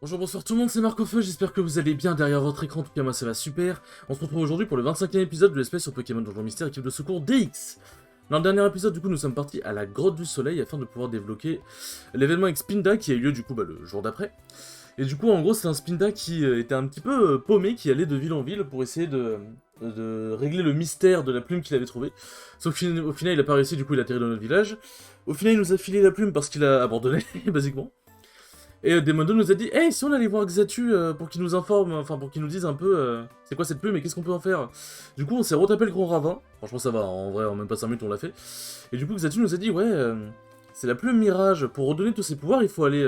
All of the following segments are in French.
Bonjour, bonsoir tout le monde, c'est Marc-Feu, j'espère que vous allez bien derrière votre écran, en tout cas moi ça va super. On se retrouve aujourd'hui pour le 25e épisode de l'espèce sur Pokémon Donjon Mystère, équipe de secours DX. Dans le dernier épisode, du coup, nous sommes partis à la Grotte du Soleil afin de pouvoir débloquer l'événement avec Spinda qui a eu lieu du coup le jour d'après. Et du coup, en gros, c'est un Spinda qui était un petit peu paumé, qui allait de ville en ville pour essayer de régler le mystère de la plume qu'il avait trouvée. Sauf qu'au final, il a pas réussi, du coup, il a atterri dans notre village. Au final, il nous a filé la plume parce qu'il a abandonné, basiquement. Et Demondo nous a dit, hey, si on allait voir Xatu pour qu'il nous informe, enfin pour qu'il nous dise un peu c'est quoi cette plume et qu'est-ce qu'on peut en faire. Du coup, on s'est retapé le gros ravin. Franchement, ça va, en vrai, en même pas 5 minutes, on l'a fait. Et du coup, Xatu nous a dit, ouais, c'est la plume mirage. Pour redonner tous ses pouvoirs, il faut aller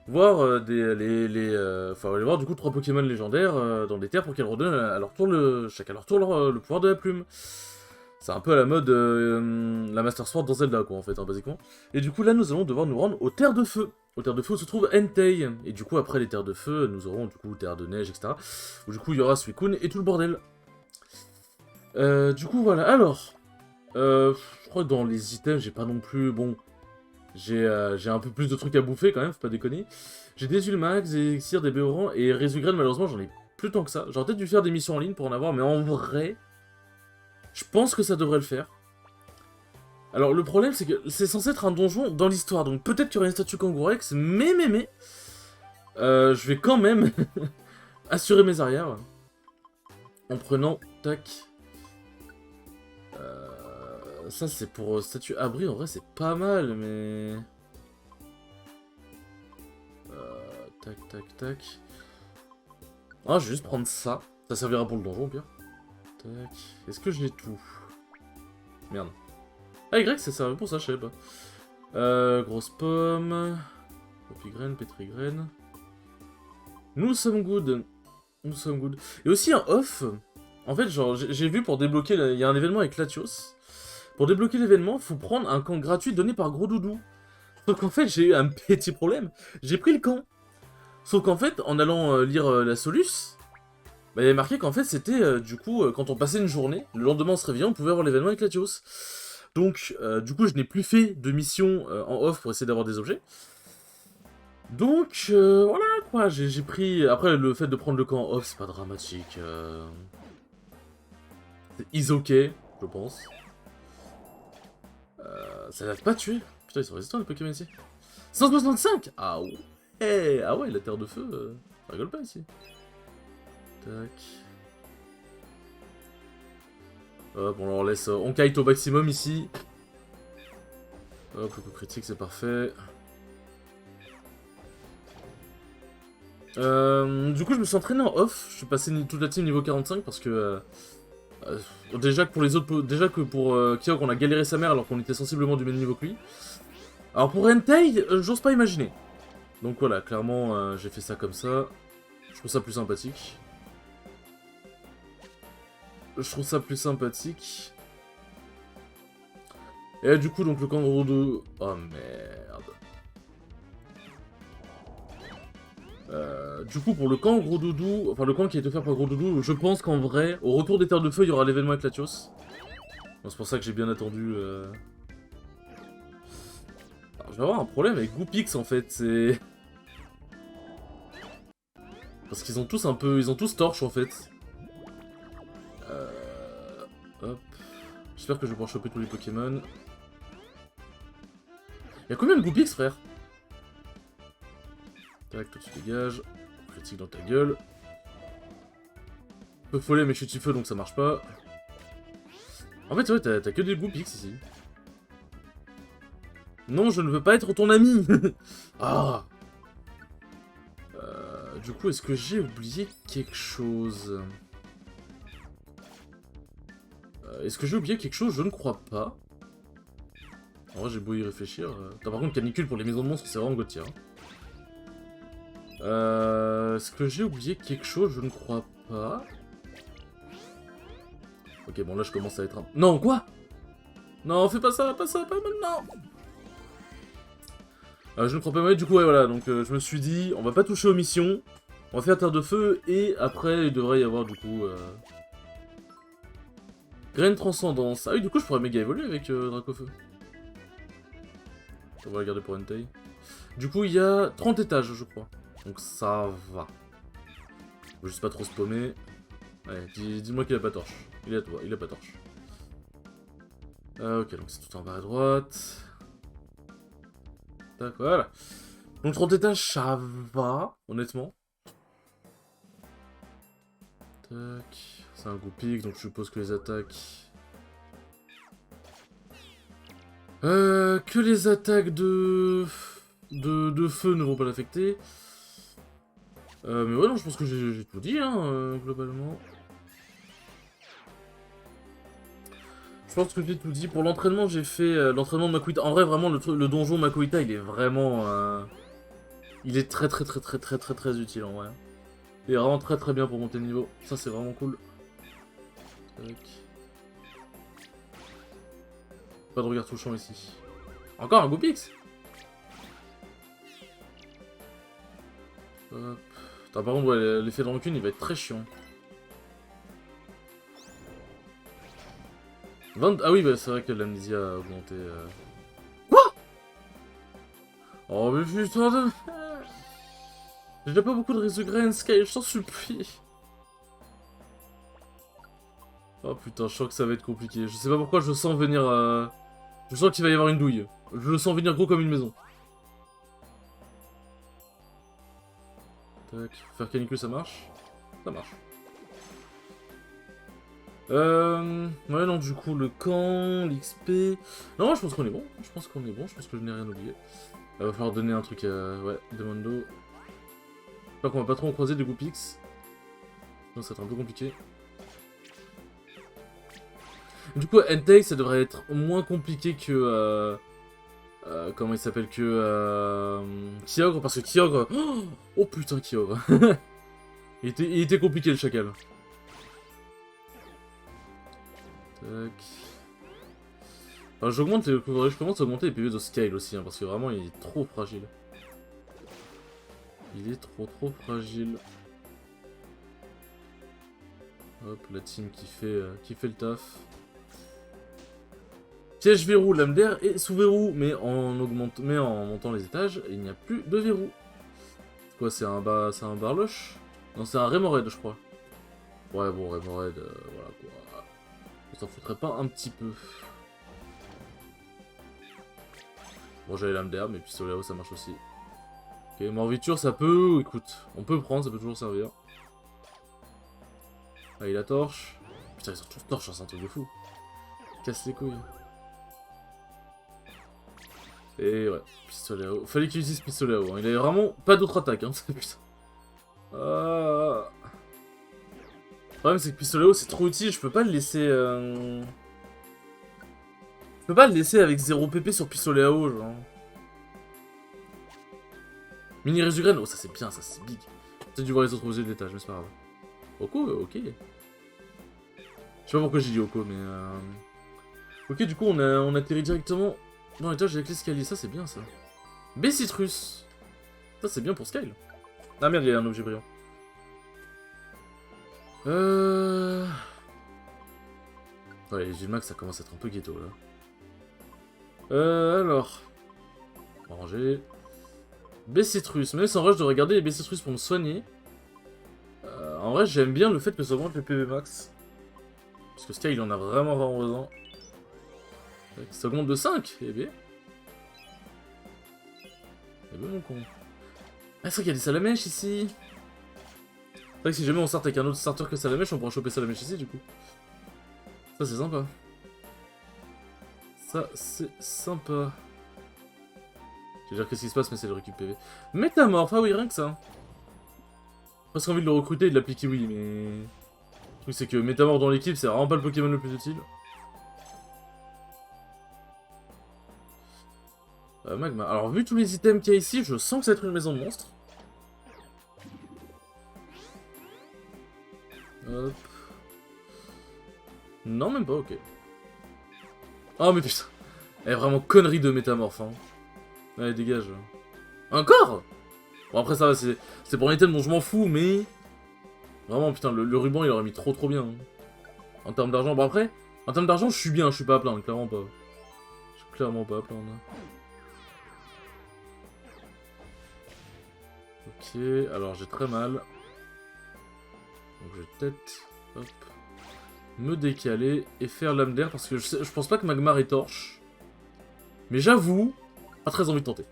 voir faut aller voir du coup 3 Pokémon légendaires dans des terres pour qu'elles redonnent à leur tour chacun à leur tour le pouvoir de la plume. C'est un peu à la mode la Master Sword dans Zelda, quoi, en fait, hein, basiquement. Et du coup, là, nous allons devoir nous rendre aux terres de feu. Aux terres de feu où se trouve Entei. Et du coup, après les terres de feu, nous aurons du coup terres de neige, etc. Où du coup, il y aura Suicune et tout le bordel. Du coup, voilà. Alors, je crois que dans les items, j'ai pas non plus... Bon, j'ai un peu plus de trucs à bouffer, quand même, faut pas déconner. J'ai des huiles max, des elixirs, des béorans, et Resugraine, malheureusement, j'en ai plus tant que ça. J'aurais peut-être dû faire des missions en ligne pour en avoir, mais en vrai... Je pense que ça devrait le faire. Alors le problème c'est que c'est censé être un donjon dans l'histoire, donc peut-être qu'il y aura une statue Kangourex, mais je vais quand même assurer mes arrières en prenant, tac, ça c'est pour statue abri, en vrai c'est pas mal, mais... tac, tac, tac... Ah, je vais juste prendre ça, ça servira pour le donjon au pire. Tac, est-ce que j'ai tout? Merde. Ah, Y, ça servait pour ça, je savais pas. Grosse pomme... Poppygraine, pétrigraine... Nous sommes good. Nous sommes good. Et aussi un off. En fait, genre, j'ai vu pour débloquer... Il y a un événement avec Latios. Pour débloquer l'événement, faut prendre un camp gratuit donné par Gros Doudou. Sauf qu'en fait, j'ai eu un petit problème. J'ai pris le camp. Sauf qu'en fait, en allant lire la Solus, bah, il y avait marqué qu'en fait, c'était du coup, quand on passait une journée, le lendemain en se réveillant, on pouvait avoir l'événement avec Latios. Donc, du coup, je n'ai plus fait de mission en off pour essayer d'avoir des objets. Donc, voilà quoi, j'ai pris... Après, le fait de prendre le camp off, c'est pas dramatique. C'est is ok, je pense. Ça l'a pas tué. Putain, ils sont résistants les Pokémon ici. 165. Ah ouais. Ah ouais, la terre de feu, ça rigole pas ici. Tac. Hop, on leur laisse... on kite au maximum ici. Hop, le coup critique, c'est parfait. Du coup, je me suis entraîné en off. Je suis passé toute la team niveau 45 parce que... déjà que pour les autres... Déjà que pour Kyok, on a galéré sa mère alors qu'on était sensiblement du même niveau que lui. Alors pour Entei, j'ose pas imaginer. Donc voilà, clairement, j'ai fait ça comme ça. Je trouve ça plus sympathique. Et là, du coup, donc le kangourou de... Oh merde. Du coup, pour le camp Gros Doudou, enfin le camp qui a été offert par Gros Doudou, je pense qu'en vrai, au retour des terres de feu, il y aura l'événement avec Latios. C'est pour ça que j'ai bien attendu. Alors, je vais avoir un problème avec Goopix en fait, c'est... Parce qu'ils ont tous un peu... Ils ont tous torche en fait. Hop. J'espère que je vais pouvoir choper tous les Pokémon. Y'a combien de Goopix, frère? Tac, toi tu dégages. Critique dans ta gueule. Peu follet, mais je suis feu donc ça marche pas. En fait, ouais, t'as que des Goopix ici. Non, je ne veux pas être ton ami. Ah. Du coup, est-ce que j'ai oublié quelque chose? Est-ce que j'ai oublié quelque chose? Je ne crois pas. En vrai, j'ai beau y réfléchir. Par contre, canicule pour les maisons de monstres, c'est vraiment Gauthier. Est-ce que j'ai oublié quelque chose? Je ne crois pas. Ok, bon, là, je commence à être un... Non, quoi? Non, fais pas ça, pas maintenant. Je ne crois pas mal, du coup, ouais, voilà. Donc, je me suis dit, on va pas toucher aux missions. On va faire terre de feu, et après, il devrait y avoir, du coup... Graine transcendance. Ah oui, du coup, je pourrais méga évoluer avec Dracofeu. On va regarder pour Entei. Du coup, il y a 30 étages, je crois. Donc ça va. Faut juste pas trop se paumer. Allez, dis-moi qu'il a pas torche. Il a pas torche. Ok, donc c'est tout en bas à droite. Tac, voilà. Donc 30 étages, ça va, honnêtement. Tac. C'est un groupe pique, donc je suppose que les attaques... que les attaques de feu ne vont pas l'affecter. Mais ouais, non, je pense que j'ai tout dit, hein, globalement. Je pense que j'ai tout dit. Pour l'entraînement, j'ai fait l'entraînement de Makuhita. En vrai, vraiment, le donjon Makuhita, il est vraiment... il est très utile, en vrai. Il est vraiment très bien pour monter le niveau. Ça, c'est vraiment cool. Tac. Pas de regard touchant ici. Encore un Goopix. Hop. Putain, par contre, ouais, l'effet de rancune, il va être très chiant. Ah oui, bah, c'est vrai que l'amnésia a augmenté. Quoi? Oh, mais putain de... J'ai déjà pas beaucoup de Resograin Sky, je t'en supplie. Oh putain, je sens que ça va être compliqué. Je sais pas pourquoi je sens venir... Je sens qu'il va y avoir une douille. Je le sens venir gros comme une maison. Tac, faire canicule ça marche? Ça marche. Ouais, non, du coup, le camp, l'XP... Non, je pense qu'on est bon. Je pense qu'on est bon, je pense que je n'ai rien oublié. Il va falloir donner un truc à... Ouais, Demando. J'espère qu'on va pas trop en croiser des Goopix. Sinon, ça va être un peu compliqué. Du coup, Entei, ça devrait être moins compliqué que... comment il s'appelle que... Kyogre, parce que Kyogre... Oh putain, Kyogre. il était compliqué, le chacal. Tac. Enfin, je commence à augmenter les PV de Skyle aussi, hein, parce que vraiment, il est trop fragile. Il est trop fragile. Hop, la team qui fait le taf. Piège verrou, lame d'air et sous verrou, mais en montant les étages, il n'y a plus de verrou. C'est quoi, c'est un barloche? Non, c'est un Remoraid, je crois. Ouais, bon, Remoraid, voilà quoi. Ça s'en foutrait pas un petit peu. Bon, j'avais lame d'air, mais pistolet à eau, ça marche aussi. Ok, morviture, ça peut... Écoute, on peut prendre, ça peut toujours servir. Ah, il a torche. Putain, ils ont tous torche, c'est un truc de fou. Casse les couilles. Et ouais, pistolet à eau. Fallait qu'il utilise pistolet à eau. Hein. Il avait vraiment pas d'autre attaque, hein, putain. Le problème, c'est que pistolet à eau, c'est trop utile. Je peux pas le laisser... Je peux pas le laisser avec 0 PP sur pistolet à eau, genre. Mini Resugrain, oh ça c'est bien, ça c'est big. Peut-être dû voir les autres aux yeux de l'étage, mais c'est pas grave. Oko, ok. Je sais pas pourquoi j'ai dit Oko, mais... Ok, du coup, on atterrit directement dans l'étage avec l'escalier. Ça, c'est bien, ça. B-Citrus. Ça, c'est bien pour Skyle. Ah merde, il y a un objet brillant. Ouais, les Ulmax, ça commence à être un peu ghetto, là. Alors... Ranger... B-Citrus. Mais sans rush de regarder les B-Citrus pour me soigner. En vrai, j'aime bien le fait que ça augmente le PV max. Parce que Skyle, il en a vraiment besoin. Ça augmente de 5, eh bien. Eh bien, mon con. Ah, c'est vrai qu'il y a des salamèches ici. C'est vrai que si jamais on sort avec un autre starter que salamèche, on pourra choper salamèche ici, du coup. Ça, c'est sympa. Ça, c'est sympa. Je vais dire qu'est-ce qui se passe, mais c'est le récup PV. Métamorphe, ah oui, rien que ça. Presque envie de le recruter et de l'appliquer, oui, mais... Le truc, c'est que Métamorphe dans l'équipe, c'est vraiment pas le Pokémon le plus utile. Magma. Alors, vu tous les items qu'il y a ici, je sens que ça va être une maison de monstres. Hop. Non, même pas, ok. Oh, mais putain. Elle est vraiment connerie de métamorphe, hein. Allez, dégage. Encore? Bon, après, ça va, c'est pour un item dont je m'en fous, mais... Vraiment, putain, le ruban, il aurait mis trop bien. Hein. En termes d'argent, bon après, en termes d'argent, je suis bien, je suis pas à plaindre, clairement pas. Je suis clairement pas à plaindre. Ok, alors j'ai très mal. Donc je vais peut-être... Hop. Me décaler et faire lame d'air parce que je pense pas que Magmar est torche. Mais j'avoue, pas très envie de tenter.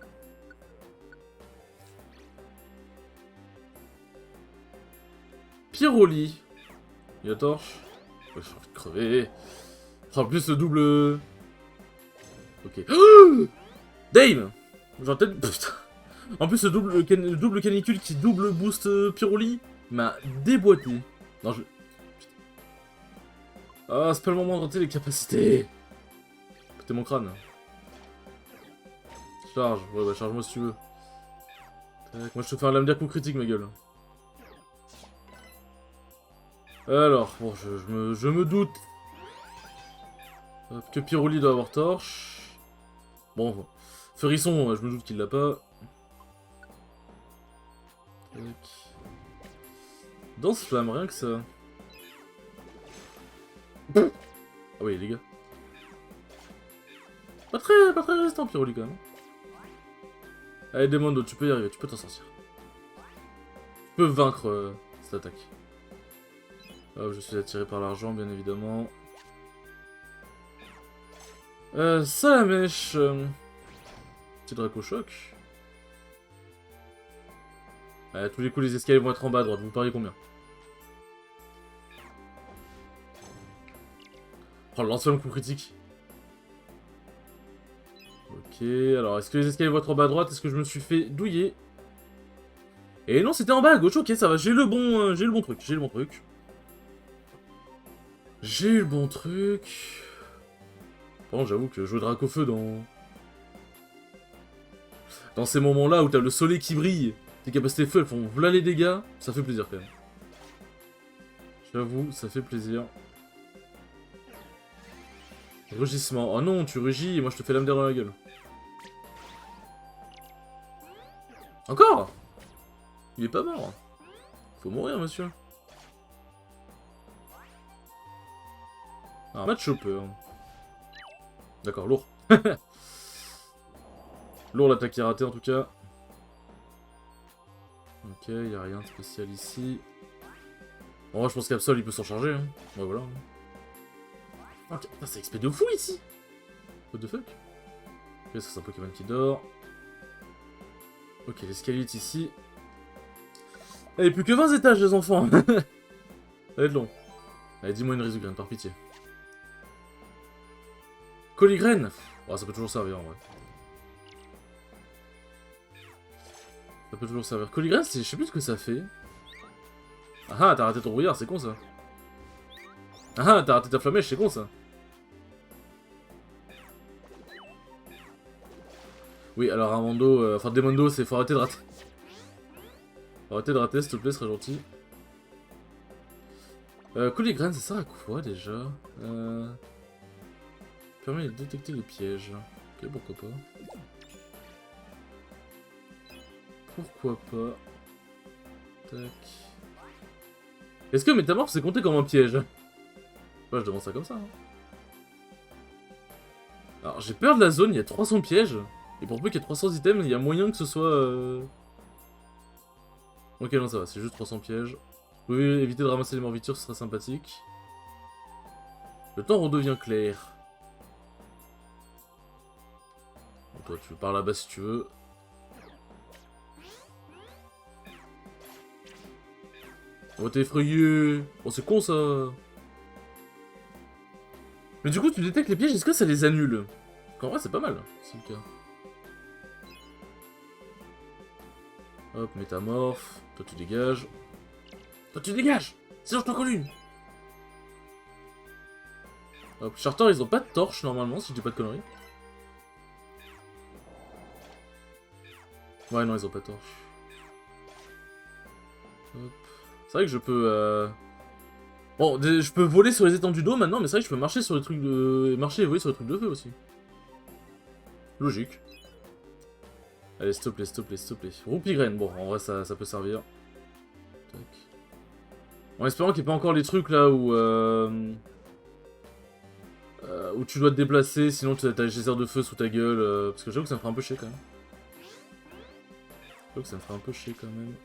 Pyroli. Il a torche. Ouais, j'ai envie de crever. En plus le double... Ok. Dame. Genre peut-être... Putain. En plus le double canicule qui double boost Pyroli m'a déboîté. Non je... Ah, c'est pas le moment de rentrer les capacités. Péter mon crâne. Charge. Ouais, bah charge-moi si tu veux. Tac, moi je te fais un lame d'air coup critique, ma gueule. Alors, bon, je me doute que Pyroli doit avoir torche. Bon, Ferisson, je me doute qu'il l'a pas. Tac. Danse flamme, rien que ça. Ah oui, les gars. Pas très résistant, Pyroli, quand même. Allez, Demondo, tu peux y arriver, tu peux t'en sortir. Tu peux vaincre cette attaque. Hop, je suis attiré par l'argent, bien évidemment. Ça la mèche. Petit Draco-Choc. Tous les coups, les escaliers vont être en bas à droite. Vous pariez combien? Oh, le lance-flamme coup critique. Ok, alors est-ce que les escaliers vont être en bas à droite? Est-ce que je me suis fait douiller? Et non, c'était en bas à gauche. Ok, ça va. J'ai le bon truc. J'ai eu le bon truc. Bon, j'avoue que jouer Dracofeu dans ces moments-là où t'as le soleil qui brille, tes capacités feu, elles font v'là les dégâts, ça fait plaisir quand même. J'avoue, ça fait plaisir. Rugissement. Oh non, tu rugis et moi je te fais lame d'air dans la gueule. Encore? Il est pas mort. Faut mourir, monsieur. Ah, match chopper. D'accord, lourd. Lourd l'attaque qui est ratée en tout cas. Ok, y a rien de spécial ici. En vrai, je pense qu'Absol il peut s'en charger. Hein. Ouais, voilà. Ok, c'est XP de fou ici. What the fuck? Ok, ça c'est un Pokémon qui dort. Ok, l'escalier est ici. Allez, plus que 20 étages, les enfants. Ça va être long. Allez, dis-moi une Rizugraine, par pitié. Coligraine. Oh, ça peut toujours servir en vrai. Ça peut toujours servir. Coligraine, je sais plus ce que ça fait. Ah ah, t'as raté ton brouillard, c'est con ça. Ah ah, t'as raté ta flamèche, c'est con ça. Oui, alors un Mondo, enfin des Mondo, c'est faut arrêter de rater. Faut arrêter de rater, s'il te plaît, ce serait gentil. Coligraine, ça sert à quoi déjà? Permet de détecter les pièges. Ok, pourquoi pas. Pourquoi pas. Tac. Est-ce que Métamorphe c'est compté comme un piège? Ouais, je demande ça comme ça. Hein. Alors, j'ai peur de la zone, il y a 300 pièges. Et pour peu qu'il y ait 300 items, il y a moyen que ce soit... Ok, non, ça va, c'est juste 300 pièges. Vous pouvez éviter de ramasser les morbitures, ce serait sympathique. Le temps redevient clair. Bon, toi, tu pars là-bas si tu veux. Oh, t'es effrayé. Oh, c'est con, ça. Mais du coup, tu détectes les pièges, est-ce que ça les annule? En vrai, c'est pas mal, c'est le cas. Hop, métamorphe. Toi, tu dégages. Toi, tu dégages! Sinon, je t'en colle une! Hop, Charter, ils ont pas de torche, normalement, si je dis pas de conneries. Ouais, non, ils ont pas de torche. Hop. C'est vrai que je peux... Bon, je peux voler sur les étendues d'eau maintenant, mais c'est vrai que je peux marcher sur les trucs de... Marcher et voler sur les trucs de feu aussi. Logique. Allez, s'il te plaît, s'il te plaît, s'il te plaît. Roupigraine, bon, en vrai, ça peut servir. Tac. En espérant qu'il n'y ait pas encore les trucs là où... où tu dois te déplacer, sinon tu as les geysers de feu sous ta gueule. Parce que j'avoue que ça me ferait un peu chier quand même. crois que ça me ferait un peu chier quand même.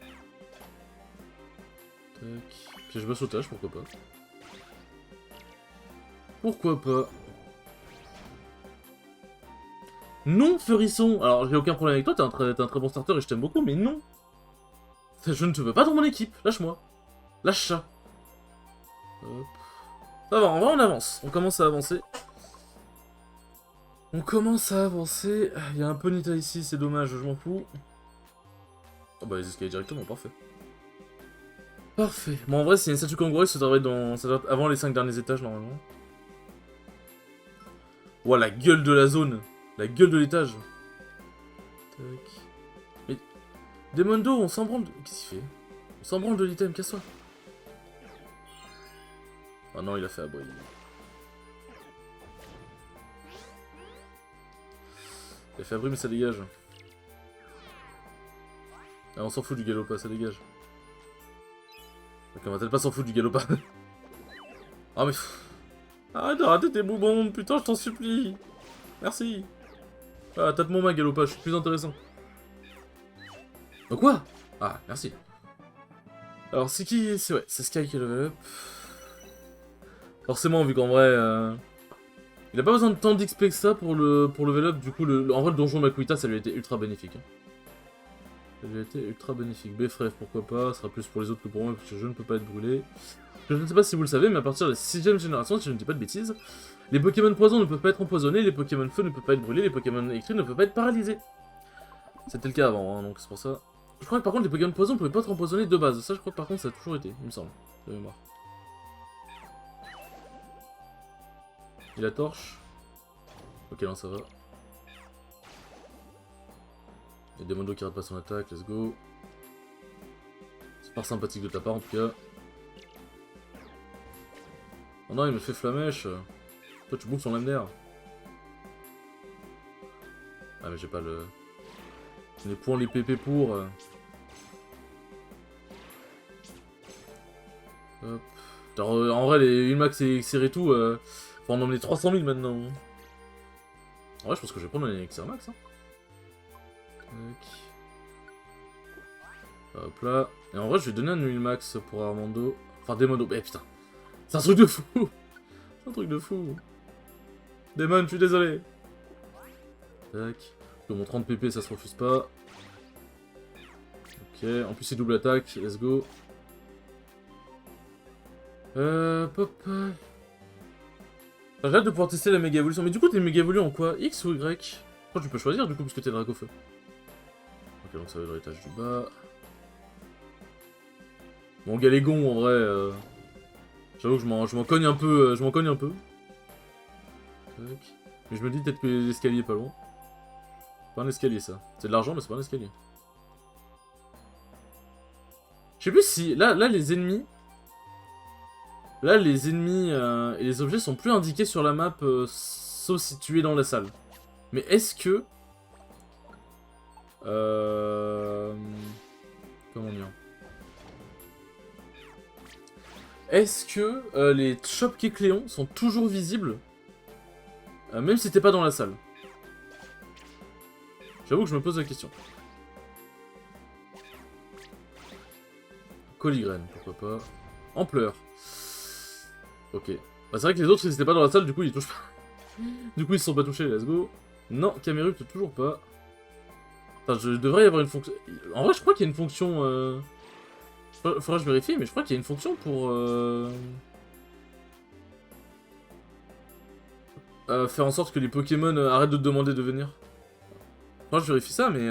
Tac. Piège bas sautage, pourquoi pas. Pourquoi pas. Non, Furisson. Alors, j'ai aucun problème avec toi, t'es un très bon starter et je t'aime beaucoup, mais non. Je ne te veux pas dans mon équipe, lâche-moi. Lâche ça. Hop. Ça va, en vrai, on avance. On commence à avancer. On commence à avancer. Il y a un Ponyta ici, c'est dommage, je m'en fous. Oh bah, les escaliers directement, parfait. Parfait. Bon, en vrai, c'est une statue kangourou, ça doit être avant les 5 derniers étages, normalement. Ouah, la gueule de la zone. La gueule de l'étage. Tac. Mais... Demondo, on s'en branle de... Qu'est-ce qu'il fait? On s'en branle de l'item, casse-toi. Ah non, il a fait aboyer. Il a fait abri, mais ça dégage. Ah, on s'en fout du Galopa, ça dégage. Ok, on va peut-être pas s'en foutre du Galopa. Ah, mais... Arrête de rater tes boubons, putain, je t'en supplie. Merci. Ah, tape-moi ma Galopa, je suis plus intéressant. Oh quoi? Ah, merci. Alors, c'est qui? C'est ouais, c'est Sky qui level up. Forcément, vu qu'en vrai... Il a pas besoin de tant d'XP que ça pour level up, du coup, en vrai, le donjon Makuita, ça lui a été ultra bénéfique. Hein. Ça lui a été ultra bénéfique. Bfref, pourquoi pas, ce sera plus pour les autres que pour moi, parce que je ne peux pas être brûlé. Je ne sais pas si vous le savez, mais à partir de la 6ème génération, si je ne dis pas de bêtises, les Pokémon poison ne peuvent pas être empoisonnés, les Pokémon feu ne peuvent pas être brûlés, les Pokémon électriques ne peuvent pas être paralysés. C'était le cas avant, hein, donc c'est pour ça. Je crois que par contre, les Pokémon poison ne pouvaient pas être empoisonnés de base. Ça, je crois que par contre, ça a toujours été, il me semble, de mémoire. Et la torche. Ok, non, ça va. Il y a des Demondo qui ratent pas son attaque, let's go. C'est pas sympathique de ta part en tout cas. Oh non, il me fait flamèche. Toi, tu bouffes son lame d'air. Ah, mais j'ai pas le... Les points, les PP pour... Hop. Alors, en vrai, les Ulmax et Xer et tout, faut en emmener 300 000 maintenant. En vrai, je pense que je vais prendre un Xer Max. Hein. Hop là. Et en vrai, je vais donner un Ulmax pour Armando. Enfin, Demondo. Eh putain. C'est un truc de fou. C'est un truc de fou. Demon, je suis désolé. Tac. Donc, mon 30 PP, ça se refuse pas. Ok. En plus, c'est double attaque. Let's go. Pop. J'ai hâte de pouvoir tester la méga évolution. Mais du coup, t'es méga évolué en quoi? X ou Y? Je crois que tu peux choisir du coup, puisque t'es Dracofeu. Ok, donc ça va être l'étage du bas. Bon, Galégon, en vrai, j'avoue que je m'en cogne un peu. Je m'en cogne un peu. Tac. Mais je me dis peut-être que l'escalier est pas loin. C'est pas un escalier, ça. C'est de l'argent, mais c'est pas un escalier. Je sais plus si... Là, les ennemis... Là, les ennemis et les objets sont plus indiqués sur la map, sauf si tu es dans la salle. Mais est-ce que... Comment dire? Est-ce que les Shopkick Léon sont toujours visibles, même si t'es pas dans la salle? J'avoue que je me pose la question. Coligraine, pourquoi pas. Ampleur. Ok. Bah, c'est vrai que les autres, ils étaient pas dans la salle, du coup, ils touchent pas. Du coup, ils se sont pas touchés, let's go. Non, Camerupt, toujours pas. Enfin, je devrais y avoir une fonction... En vrai, je crois qu'il y a une fonction... Faudra que je vérifie, mais je crois qu'il y a une fonction pour... faire en sorte que les Pokémon arrêtent de te demander de venir. Faudra que je vérifie ça, mais...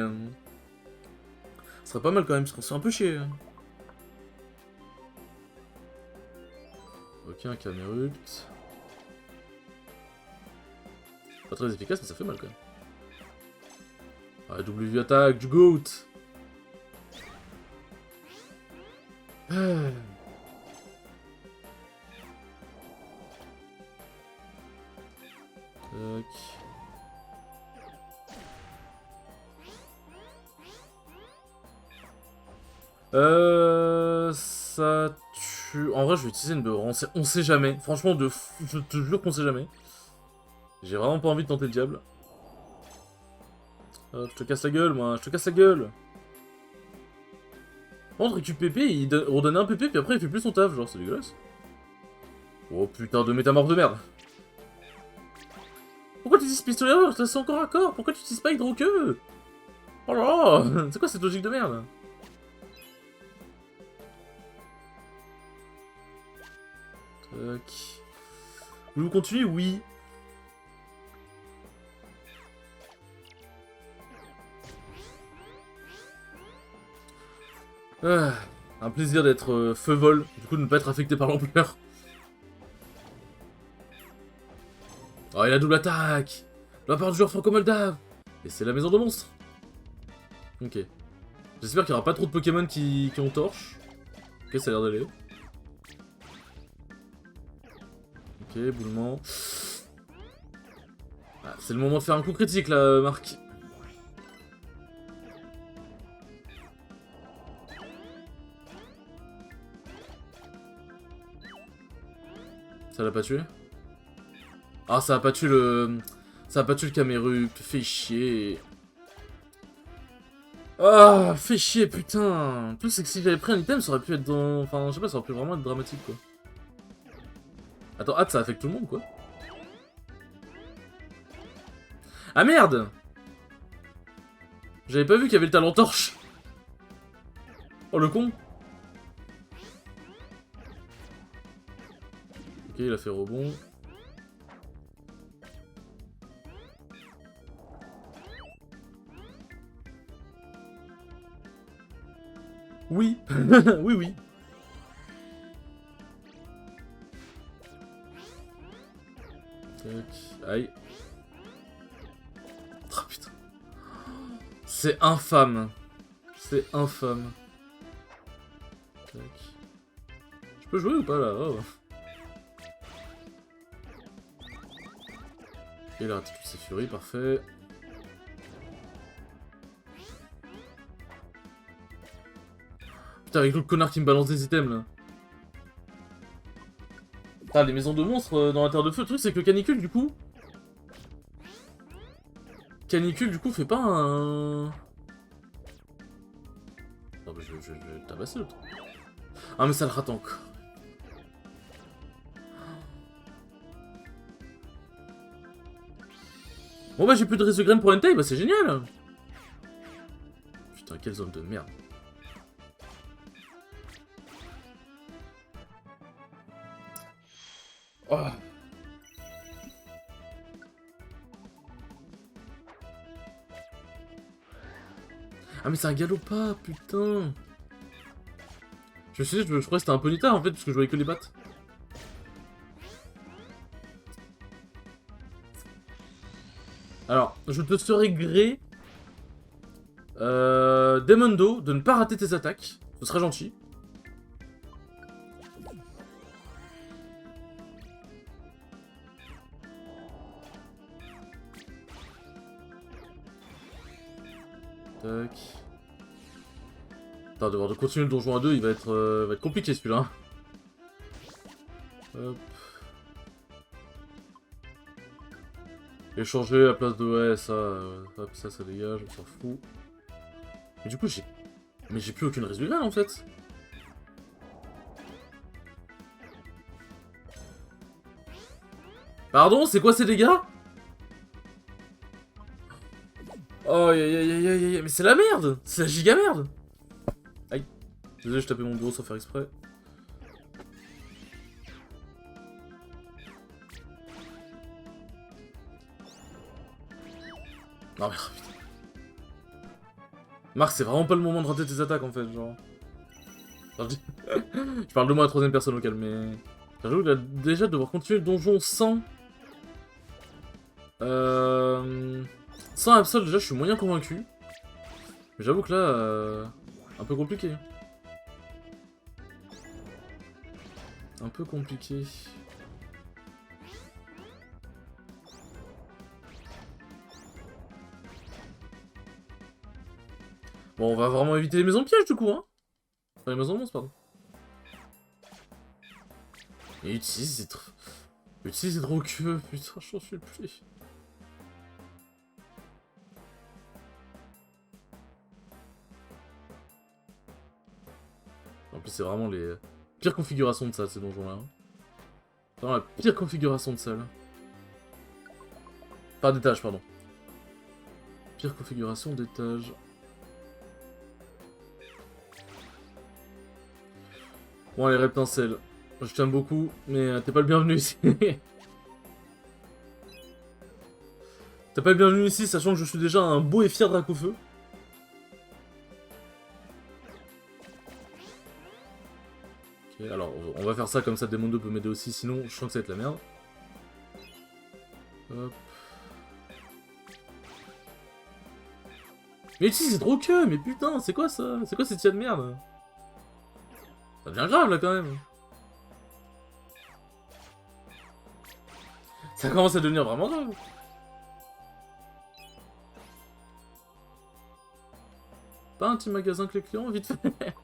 Ce serait pas mal quand même, parce qu'on se fait un peu chier. Ok, un Camerupt. Pas très efficace, mais ça fait mal quand même. Ah, W attaque du GOAT. Tac. Ça tue... En vrai, je vais utiliser une beurre. On sait jamais. Franchement, je te jure qu'on sait jamais. J'ai vraiment pas envie de tenter le diable. Je te casse la gueule, moi. Je te casse la gueule. Entre récup PP, il redonne un PP, puis après il fait plus son taf, genre c'est dégueulasse. Oh putain de métamorphe de merde. Pourquoi tu utilises pistolet c'est encore à corps? Pourquoi tu utilises pas hydro-queue? Oh là là. C'est quoi cette logique de merde? Tac. Vous continuez? Oui. Ah, un plaisir d'être feu vol, du coup de ne pas être affecté par l'ampleur. Oh, il a double attaque. De la part du joueur Franco Moldave. Et c'est la maison de monstres. Ok. J'espère qu'il n'y aura pas trop de Pokémon qui ont torche. Ok, ça a l'air d'aller. Ok, boulement. Ah, c'est le moment de faire un coup critique là, Marc. Ça l'a pas tué? Ah, ça a pas tué le... Ça a pas tué le Camerupt. Fait chier. Ah, fait chier, putain. Le plus, c'est que si j'avais pris un item, ça aurait pu être dans... Enfin, je sais pas, ça aurait pu vraiment être dramatique, quoi. Attends, hâte, ça affecte tout le monde, quoi. Ah, merde! J'avais pas vu qu'il y avait le talent torche. Oh, le con. Ok, il a fait rebond. Oui. Oui, oui. Tac. Aïe. Oh putain. C'est infâme. C'est infâme. Tac. Je peux jouer ou pas là? Oh. Et il a raté toutes ses furies, parfait. Putain, avec le connard qui me balance des items là. Ah, les maisons de monstres dans la terre de feu. Le truc, c'est que le canicule, du coup. Canicule, du coup, fait pas un. Non, mais je vais tabasser l'autre. Ah, mais ça le rate encore. Bon, bah, j'ai plus de reste de graines pour Entei, bah, c'est génial. Putain, quelle zone de merde. Oh. Ah mais c'est un Galopa, putain. Je me suis dit, je crois que c'était un Ponyta en fait, parce que je voyais que les pattes. Alors, je te serais gré, Demondo, de ne pas rater tes attaques. Ce serait gentil. Tac. Attends, devoir de continuer le donjon à 2, il va être compliqué celui-là. Hop. Échanger à place de... Ouais, ça... hop, ça dégage, on s'en fout. Mais du coup, j'ai... Mais j'ai plus aucune résultat en fait. Pardon, c'est quoi ces dégâts? Oh, aïe aïe aïe aïe aïe, mais c'est la merde! C'est la giga merde! Aïe. Désolé, je tapais mon bureau sans faire exprès. Non mais oh, putain. Marc, c'est vraiment pas le moment de rater tes attaques en fait, genre. Enfin, je parle de moi à la troisième personne au calme, mais... J'avoue que déjà de devoir continuer le donjon sans... Sans Absol, déjà je suis moyen convaincu. Mais j'avoue que là, un peu compliqué. Un peu compliqué. Bon, on va vraiment éviter les maisons pièges du coup, hein. Enfin, les maisons de monstres, pardon. Et utilise c'est trop... Utilise c'est trop que... Putain, j'en suis plus. En plus, c'est vraiment les pires configurations de salles, ces donjons-là. Hein. C'est vraiment la pire configuration de salle. Pas d'étage, pardon. Pire configuration d'étage. Bon, allez, Reptincelle. Je t'aime beaucoup, mais t'es pas le bienvenu ici. T'es pas le bienvenu ici, sachant que je suis déjà un beau et fier Dracofeu. Ok, alors, on va faire ça, comme ça Demondo peut m'aider aussi, sinon je sens que ça va être la merde. Hop. Mais ici c'est trop que, mais putain, c'est quoi ça? C'est quoi cette tia de merde? Ça devient grave là quand même. Ça commence à devenir vraiment grave. Pas un petit magasin que les clients, vite fait.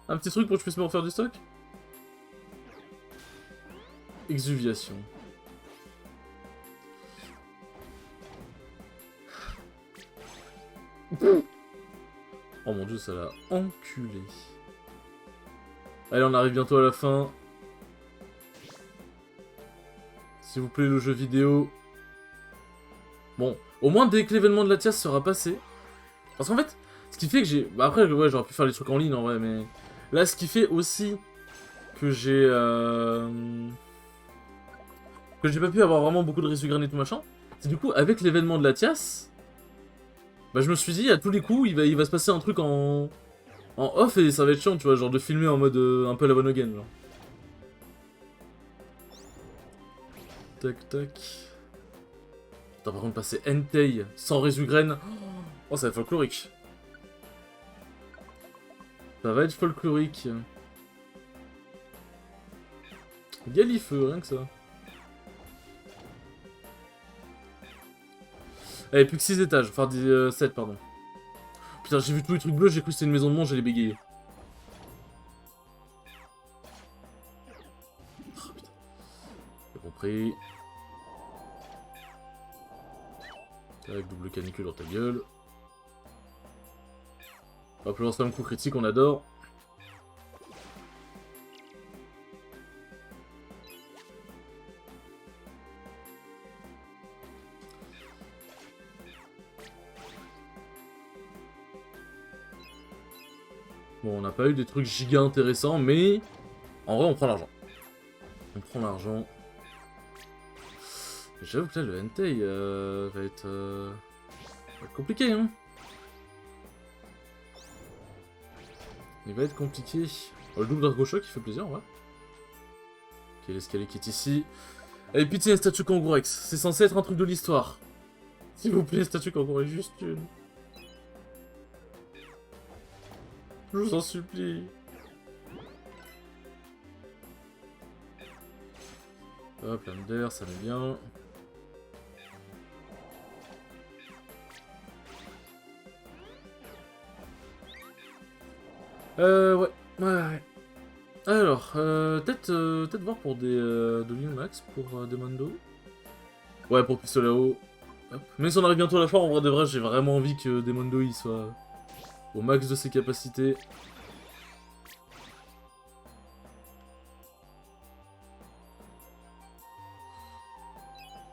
Un petit truc pour que je puisse me refaire du stock. Exuviation. Oh mon dieu, ça l'a enculé. Allez, on arrive bientôt à la fin. S'il vous plaît, le jeu vidéo. Bon, au moins dès que l'événement de la Tias sera passé. Parce qu'en fait, ce qui fait que j'ai... Bah après, ouais, j'aurais pu faire les trucs en ligne en vrai, mais... Là, ce qui fait aussi que j'ai... Que j'ai pas pu avoir vraiment beaucoup de Resugrain et tout machin, c'est du coup, avec l'événement de la Tias... Bah je me suis dit, à tous les coups, il va se passer un truc en off et ça va être chiant, tu vois, genre de filmer en mode un peu à la One Again, genre. Tac, tac. Attends, par contre, passer Entei sans Resugrain. Oh, ça va être folklorique. Ça va être folklorique. Galifeu, rien que ça. Allez, plus que 6 étages, enfin 7, pardon. Putain, j'ai vu tous les trucs bleus, j'ai cru que c'était une maison de monde, j'allais bégayer. Oh, putain. J'ai compris. Avec double canicule dans ta gueule. Hop, le lance-flamme coup critique, on adore. Bon, on n'a pas eu des trucs giga intéressants, mais en vrai, on prend l'argent. On prend l'argent. J'avoue que là, le Entei va être compliqué, hein. Il va être compliqué. Oh, le double Dargo Shock, il fait plaisir, ouais. Ok, l'escalier qui est ici. Allez, pitié, un statue Kangourex. C'est censé être un truc de l'histoire. S'il vous plaît, statue Kangourex, juste une. Je vous en supplie. Hop, lame d'air, ça met bien. Ouais. Alors, peut-être voir pour des de max pour des Mondo. Ouais, pour pistolet à eau. Hop. Mais si on arrive bientôt à la fin, en vrai de vrai, j'ai vraiment envie que Demondo il soit au max de ses capacités.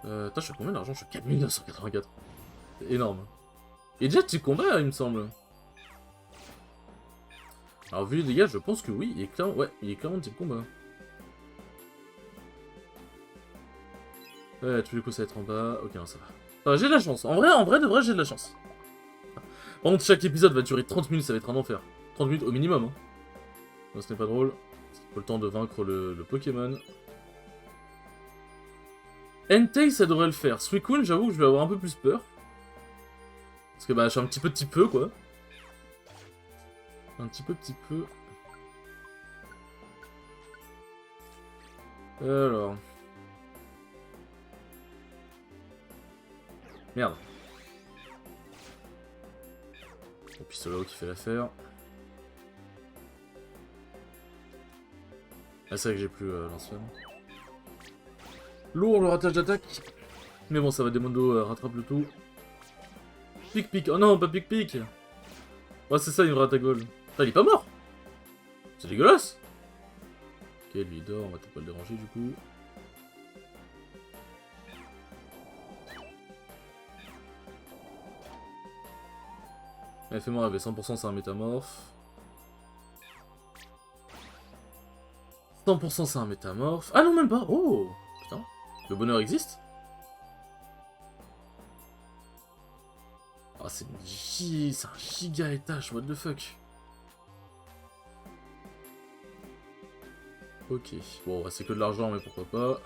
Attends, je suis à combien d'argent? Je suis à 4984. C'est énorme. Et déjà petit combat, il me semble. Alors vu les dégâts, je pense que oui, il est clairement, ouais, il est clairement type combat. Ouais, tous les coups ça va être en bas. Ok, non, ça va. J'ai de la chance. En vrai, de vrai, j'ai de la chance. Par contre, chaque épisode va durer 30 minutes, ça va être un enfer. 30 minutes au minimum, hein. Non, ce n'est pas drôle. Il faut le temps de vaincre le Pokémon. Entei, ça devrait le faire. Suicune, j'avoue que je vais avoir un peu plus peur. Parce que bah, je suis un petit peu, quoi. Un petit peu. Alors. Merde. Le pistolet qui fait l'affaire. Ah, c'est vrai que j'ai plus lance-flamme. Lourd le ratage d'attaque. Mais bon, ça va, Demondo rattrape le tout. Pic-pic. Oh non, pas pic-pic. Ouais, c'est ça, une vraie attaque goal. Putain, il est pas mort. C'est dégueulasse. Ok, lui il dort, on va peut-être pas le déranger du coup. Elle fait moi rêver, 100% c'est un métamorphe. 100% c'est un métamorphe. Ah non, même pas. Oh putain, le bonheur existe. Ah, c'est un giga étage, what the fuck. Ok, bon, c'est que de l'argent, mais pourquoi pas.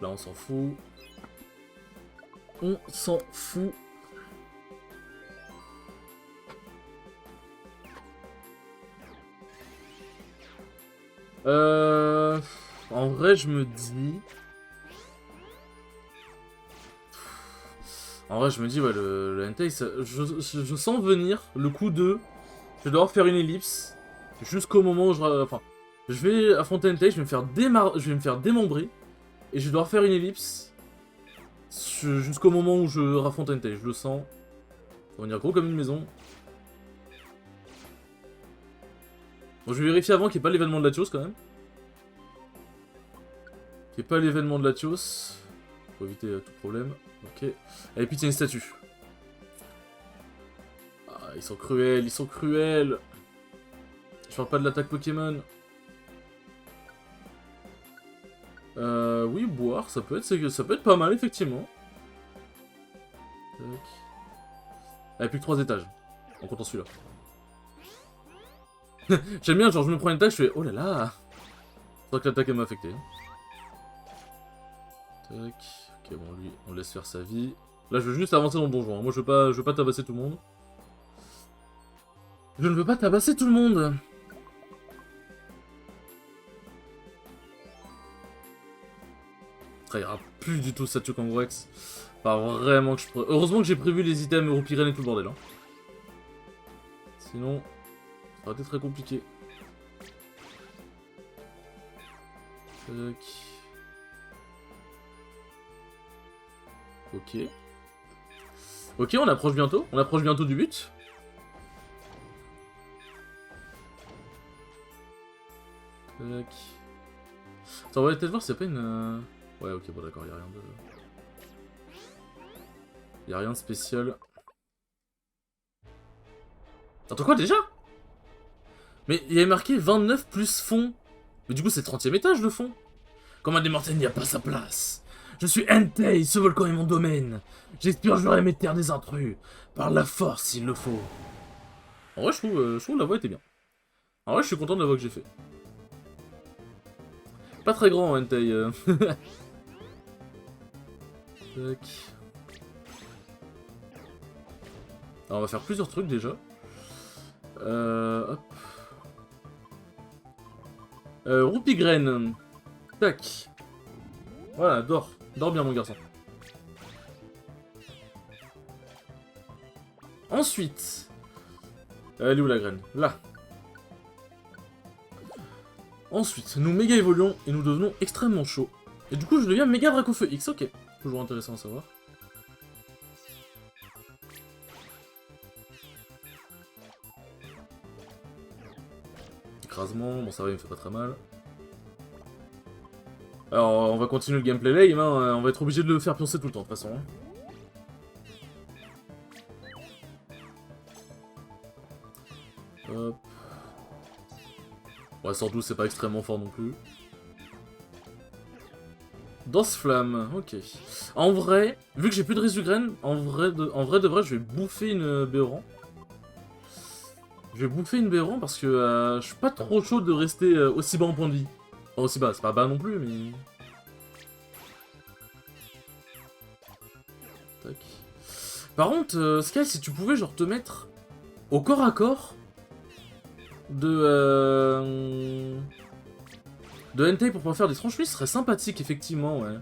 Là, on s'en fout. On s'en fout. En vrai, je me dis... En vrai, je me dis, ouais, le Entei, je sens venir le coup de... Je vais devoir faire une ellipse jusqu'au moment où je... Enfin, je vais affronter Entei, je vais me faire démembrer, et je vais devoir faire une ellipse jusqu'au moment où je raffronte Entei, je le sens. Ça va venir gros comme une maison. Bon, je vais vérifier avant qu'il n'y ait pas l'événement de Latios, quand même. Qu'il n'y ait pas l'événement de Latios. Pour éviter tout problème. Ok. Et puis, il y a une statue. Ah, ils sont cruels, ils sont cruels. Je parle pas de l'attaque Pokémon. Oui, boire, ça peut être pas mal, effectivement. Tac. Il n'y a plus que 3 étages. En comptant celui-là. J'aime bien, genre, je me prends une attaque, je fais oh là là. C'est vrai que l'attaque, elle m'a affecté. Tac. Ok, bon, lui, on laisse faire sa vie. Là, je veux juste avancer dans le donjon. Hein. Moi, je veux pas tabasser tout le monde. Je ne veux pas tabasser tout le monde. Ça ira plus du tout, Satu Kangrex. Pas vraiment que je... Heureusement que j'ai prévu les items Europyrène et tout le bordel. Hein. Sinon, ça aurait été très compliqué. Tac. Ok. Ok, on approche bientôt. On approche bientôt du but. Tac. Attends, on va peut-être voir si c'est pas une... Ouais, ok, bon d'accord, y'a rien de... Y'a rien de spécial. Attends, quoi déjà? Mais il y avait marqué 29 plus fond. Mais du coup, c'est 30e étage le fond. Comme un des mortels n'y a pas sa place. Je suis Entei, ce volcan est mon domaine. J'expurgerai mes terres des intrus. Par la force, s'il le faut. En vrai, je trouve la voix était bien. En vrai, je suis content de la voix que j'ai fait. Pas très grand, Entei. Tac. Alors, on va faire plusieurs trucs déjà. Hop. Roupigraine. Tac. Voilà, dors. Dors bien, mon garçon. Ensuite. Elle est où la graine? Là. Ensuite, nous méga évoluons et nous devenons extrêmement chauds. Et du coup, je deviens méga Dracofeu X. Ok. Toujours intéressant à savoir. Écrasement, bon ça va, il me fait pas très mal. Alors, on va continuer le gameplay lame, hein. On va être obligé de le faire pioncer tout le temps, de toute façon. Hein. Hop. Ouais, 112, c'est pas extrêmement fort non plus. Danse flamme, ok. En vrai, vu que j'ai plus de Résugraine, en vrai de vrai, je vais bouffer une Béoran. Je vais bouffer une Béoran parce que je suis pas trop chaud de rester aussi bas en point de vie. Enfin, aussi bas, c'est pas bas non plus, mais... Tac. Par contre, Sky, si tu pouvais genre te mettre au corps à corps de Entei pour pouvoir faire des tranches, lui, ce serait sympathique, effectivement, ouais.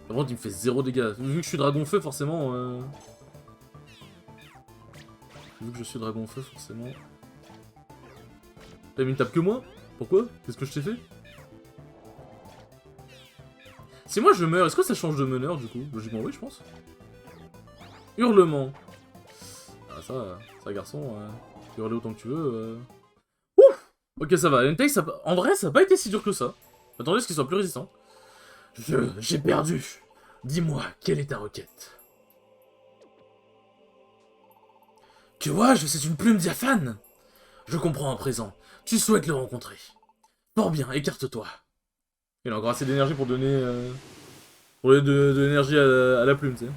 Par contre, il me fait 0 dégâts. Vu que je suis Dragon Feu, forcément... Vu que je suis Dragon Feu, forcément... T'as mis une tape que moi? Pourquoi? Qu'est-ce que je t'ai fait? Si moi je meurs, est-ce que ça change de meneur, du coup? Logiquement, oui, je pense. Hurlement. Ah, ça garçon... Tu peux aller autant que tu veux. Ouf. Ok, ça va. Entei, ça... en vrai, ça n'a pas été si dur que ça. Attendez, ce qu'il soit plus résistant. J'ai perdu. Dis-moi, quelle est ta requête? Que vois-je? C'est une plume diaphane. Je comprends à présent. Tu souhaites le rencontrer. Fort bien, écarte-toi. Il a encore assez d'énergie pour donner... pour donner de l'énergie à la plume, tu sais.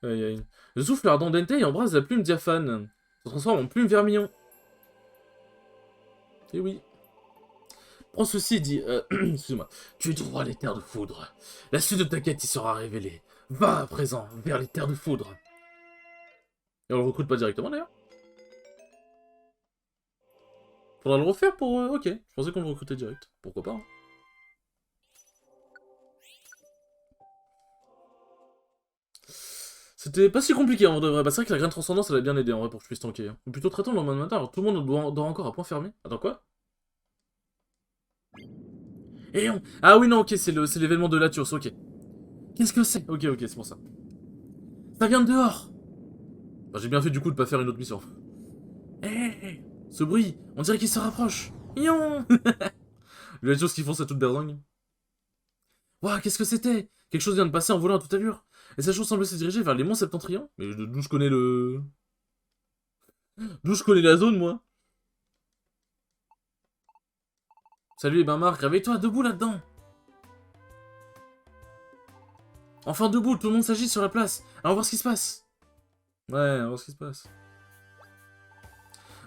Aïe aïe. Le souffle ardent d'Entei embrase la plume diaphane. Se transforme en plume vermillon. Eh oui. Prends ceci, dit... excuse-moi. Tu trouveras les terres de foudre. La suite de ta quête y sera révélée. Va à présent vers les terres de foudre. Et on le recrute pas directement d'ailleurs. Faudra le refaire pour... ok, je pensais qu'on le recrutait direct. Pourquoi pas, hein. C'était pas si compliqué en vrai. Bah, c'est vrai que la graine transcendance elle a bien aidé en vrai pour que je puisse tanker. Ou plutôt très tôt le lendemain matin, alors tout le monde dort encore à point fermé. Attends quoi? Eh on... Ah oui non ok, c'est l'événement de Latios, ok. Qu'est-ce que c'est? Ok, c'est pour ça. Ça vient de dehors. Bah, j'ai bien fait du coup de pas faire une autre mission. Eh, ce bruit, on dirait qu'il se rapproche. Ion. Le Latios qui fonce à toute berzingue. Ouah, qu'est-ce que c'était? Quelque chose vient de passer en volant à toute allure. Et sa chose semble se diriger vers les monts septentrions. Mais d'où je connais le... D'où je connais la zone, moi? Salut, eh ben Marc, réveille-toi, debout là-dedans. Enfin debout, tout le monde s'agit sur la place. Allons voir ce qui se passe. Ouais, on va voir ce qui se passe.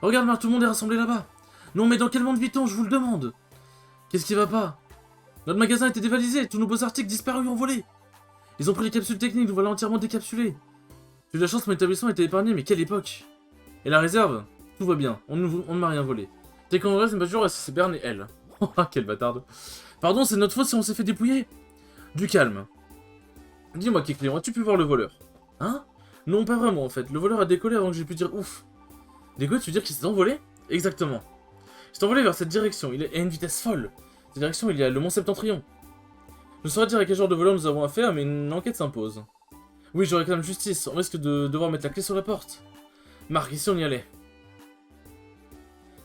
Regarde Marc, tout le monde est rassemblé là-bas. Non mais dans quel monde vit-on, je vous le demande? Qu'est-ce qui va pas? Notre magasin a été dévalisé, tous nos beaux articles disparus en volé. Ils ont pris les capsules techniques, nous voilà entièrement décapsulés. J'ai eu de la chance, mon établissement a été épargné, mais quelle époque? Et la réserve? Tout va bien, on ne m'a rien volé. Dès qu'on reste, pas toujours, c'est Berne et elle. Oh, quelle bâtarde. Pardon, c'est notre faute si on s'est fait dépouiller. Du calme. Dis-moi, Kekléon, as-tu pu voir le voleur? Hein? Non, pas vraiment en fait. Le voleur a décollé avant que j'ai pu dire ouf. Décollé, tu veux dire qu'il s'est envolé? Exactement. Il s'est envolé vers cette direction, il est à une vitesse folle. Cette direction, il y a le mont Septentrion. Je ne saurais dire à quel genre de voleur nous avons affaire, mais une enquête s'impose. Oui, je réclame justice, on risque de devoir mettre la clé sur la porte. Marc, ici on y allait.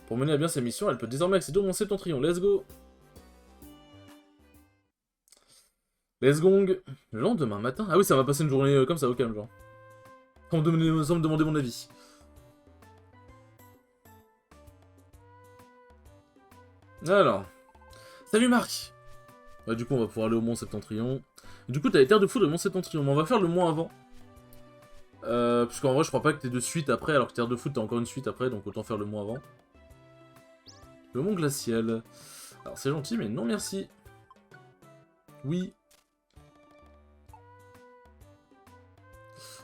Pour mener à bien sa mission, elle peut désormais accéder au mont Septentrion. Let's go. Let's gong. Le lendemain matin. Ah oui, ça va passer une journée comme ça, au calme, genre. Sans me demander mon avis. Alors. Salut Marc. Bah, du coup, on va pouvoir aller au mont Septentrion. Du coup, t'as les terres de foudre et le mont Septentrion. Mais on va faire le mont avant. Puisqu'en vrai, je crois pas que t'es de suite après, alors que terre de foudre, t'as encore une suite après, donc autant faire le mont avant. Le mont glacial. Alors, c'est gentil, mais non merci. Oui.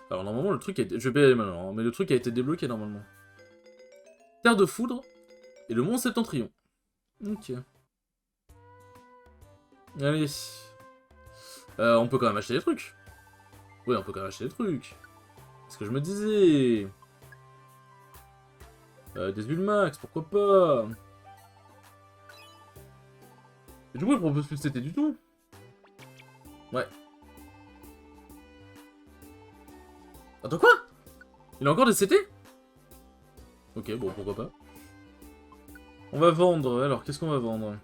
Alors, normalement, le truc a été... Je vais pas y aller maintenant, hein, mais le truc a été débloqué, normalement. Terre de foudre et le mont Septentrion. Ok. Allez. On peut quand même acheter des trucs. Oui, on peut quand même acheter des trucs. C'est ce que je me disais. Des Ulmax, pourquoi pas. Et du coup, il propose plus de CT du tout. Ouais. Attends, quoi? Il a encore des CT? Ok, bon, pourquoi pas. On va vendre. Alors, qu'est-ce qu'on va vendre?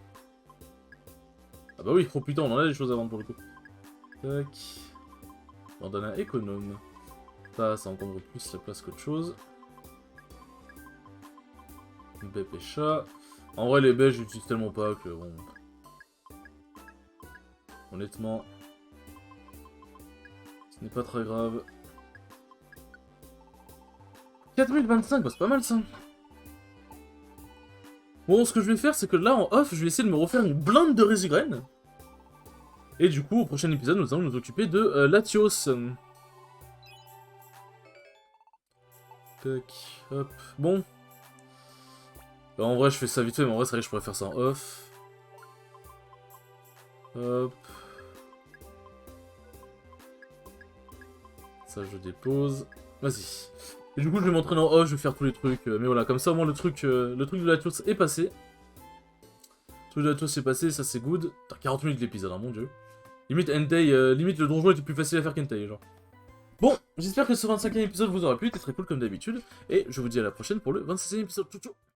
Ah bah oui, oh putain, on en a des choses à vendre pour le coup. Tac. Bandana économe. Ça encombre plus la place qu'autre chose. Bête et chat. En vrai, les baies, j'utilise tellement pas que bon. Honnêtement, ce n'est pas très grave. 4025, bah c'est pas mal ça. Bon, ce que je vais faire, c'est que là, en off, je vais essayer de me refaire une blinde de Résigraine. Et du coup, au prochain épisode, nous allons nous occuper de Latios. Tac, hop, bon. Bah, en vrai, je fais ça vite fait, mais en vrai, c'est vrai que je pourrais faire ça en off. Hop. Ça, je dépose. Vas-y. Et du coup, je vais m'entraîner en off, je vais faire tous les trucs. Mais voilà, comme ça, au moins, le truc de Latios est passé. Le truc de Latios est passé, ça, c'est good. T'as 40 minutes l'épisode, hein, mon dieu. Limite, Entei, limite, le donjon était plus facile à faire qu'Entei, genre. Bon, j'espère que ce 25e épisode vous aura plu, c'était très cool comme d'habitude, et je vous dis à la prochaine pour le 26e épisode. Ciao, ciao.